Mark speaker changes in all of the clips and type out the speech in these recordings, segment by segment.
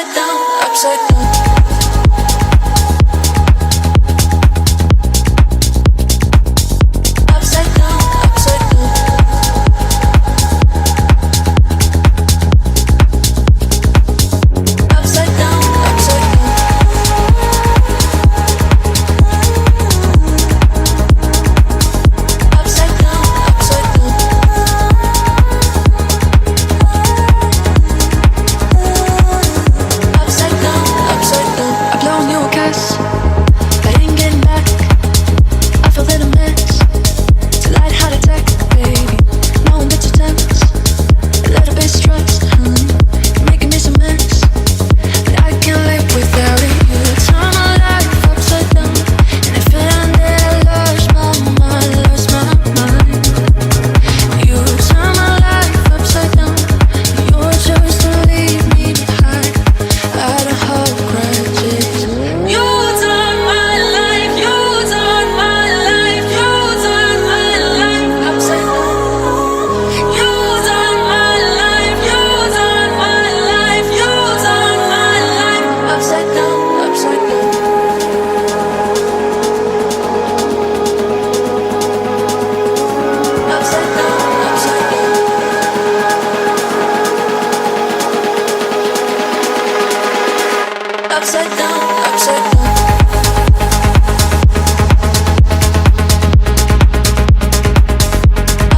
Speaker 1: upside down, upside down. Upside down, upside down. Upside down, upside down. Upside down, upside down. Upside down, upside down. I blow you a kiss, I ain't getting back. I feel that a mess. Till I'd had a tech, baby. Now I'm a bit too tense, a little bit stressed, honey. You're making me some mess, but I can't live without it. You turn my life upside down, and if it ended, I lost my mind, lost my mind. You turn my life upside down, and your choice to leave me behind. I don't hold grudges. You turn my life, you turn my life, you turn my life upside down. You turn my life, you turn my life, you turn my life upside down, upside down. Upside down, upside down. Upside down, upside down.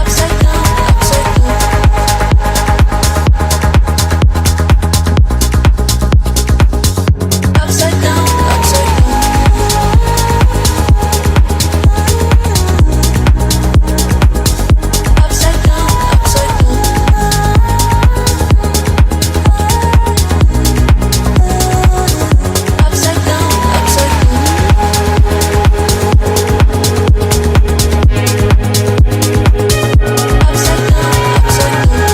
Speaker 1: Upside down, upside down. Upside down, upside down. Upside down, upside down. Upside down, upside down. Upside down, upside down.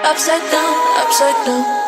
Speaker 1: Upside down, upside down.